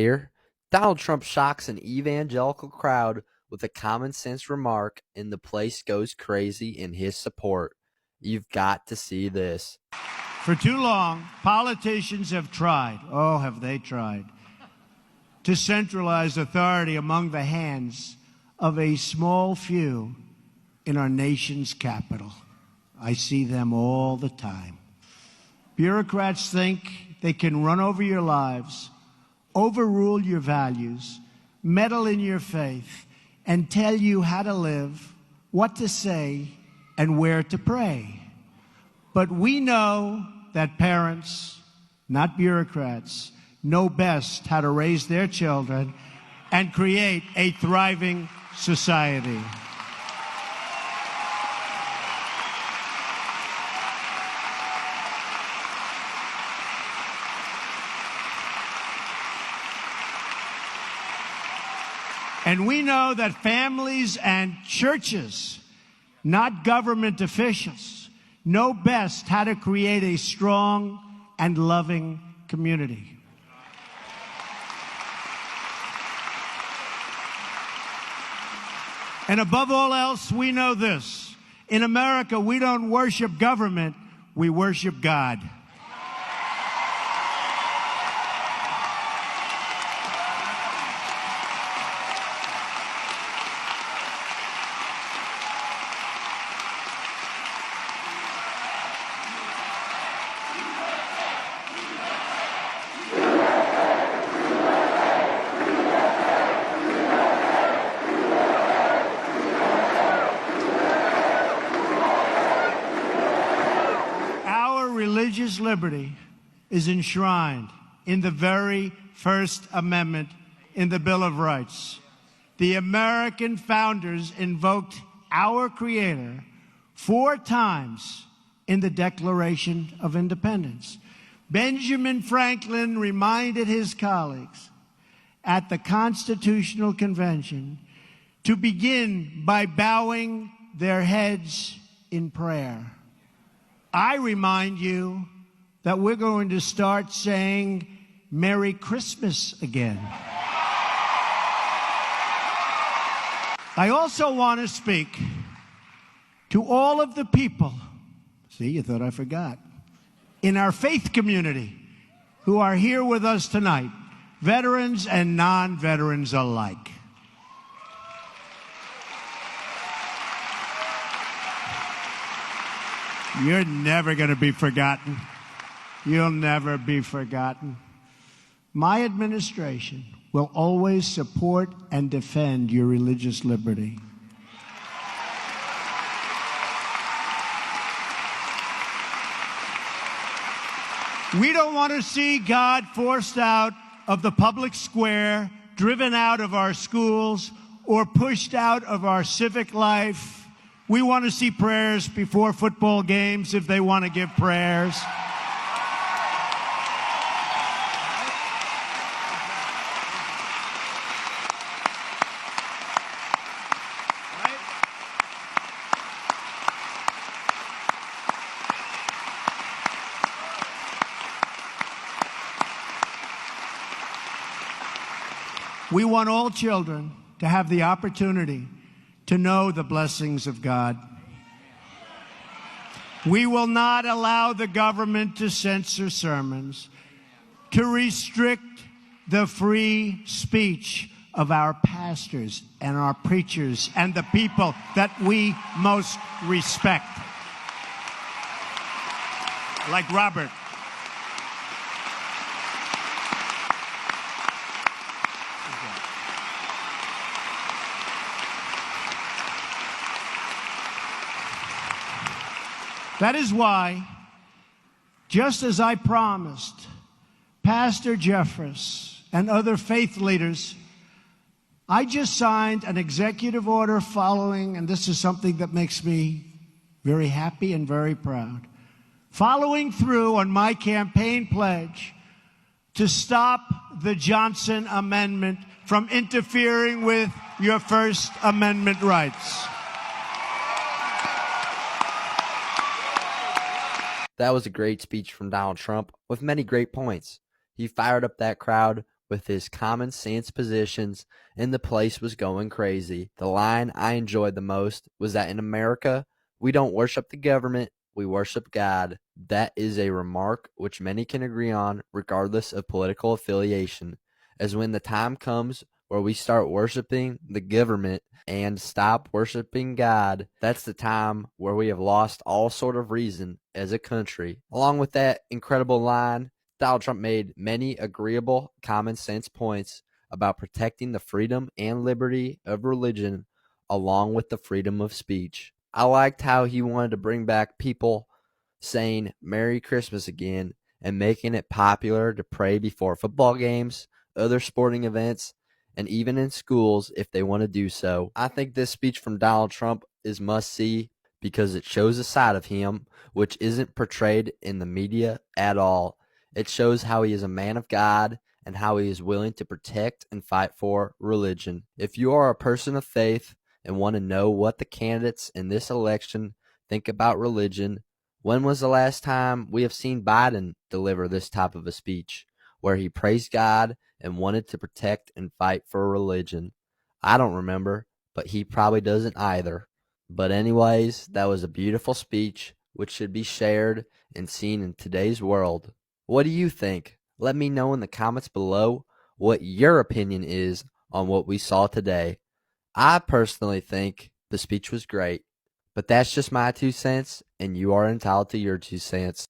Here, Donald Trump shocks an evangelical crowd with a common sense remark, and the place goes crazy in his support. You've got to see this. For too long, politicians have tried, oh, have they tried, to centralize authority among the hands of a small few in our nation's capital. I see them all the time. Bureaucrats think they can run over your lives, overrule your values, meddle in your faith, and tell you how to live, what to say, and where to pray. But we know that parents, not bureaucrats, know best how to raise their children and create a thriving society. And we know that families and churches, not government officials, know best how to create a strong and loving community. And above all else, we know this. In America, we don't worship government, we worship God. Religious liberty is enshrined in the very First Amendment in the Bill of Rights. The American founders invoked our Creator 4 times in the Declaration of Independence. Benjamin Franklin reminded his colleagues at the Constitutional Convention to begin by bowing their heads in prayer. I remind you that we're going to start saying Merry Christmas again. I also want to speak to all of the people, see, you thought I forgot, in our faith community who are here with us tonight, veterans and non-veterans alike. You're never going to be forgotten. You'll never be forgotten. My administration will always support and defend your religious liberty. We don't want to see God forced out of the public square, driven out of our schools, or pushed out of our civic life. We want to see prayers before football games if they want to give prayers. We want all children to have the opportunity to know the blessings of God. We will not allow the government to censor sermons, to restrict the free speech of our pastors and our preachers and the people that we most respect, like Robert. That is why, just as I promised Pastor Jeffress and other faith leaders, I just signed an executive order following, and this is something that makes me very happy and very proud, following through on my campaign pledge to stop the Johnson Amendment from interfering with your First Amendment rights. That was a great speech from Donald Trump with many great points. He fired up that crowd with his common sense positions, and the place was going crazy. The line I enjoyed the most was that in America, we don't worship the government, we worship God. That is a remark which many can agree on, regardless of political affiliation, as when the time comes where we start worshiping the government and stop worshiping God, that's the time where we have lost all sort of reason as a country. Along with that incredible line, Donald Trump made many agreeable common sense points about protecting the freedom and liberty of religion along with the freedom of speech. I liked how he wanted to bring back people saying Merry Christmas again and making it popular to pray before football games, other sporting events, and even in schools if they want to do so. I think this speech from Donald Trump is must see because it shows a side of him which isn't portrayed in the media at all. It shows how he is a man of God and how he is willing to protect and fight for religion. If you are a person of faith and want to know what the candidates in this election think about religion, when was the last time we have seen Biden deliver this type of a speech where he praised God and wanted to protect and fight for religion? I don't remember, but he probably doesn't either. But anyways, that was a beautiful speech which should be shared and seen in today's world. What do you think? Let me know in the comments below what your opinion is on what we saw today. I personally think the speech was great, but that's just my 2 cents, and you are entitled to your 2 cents.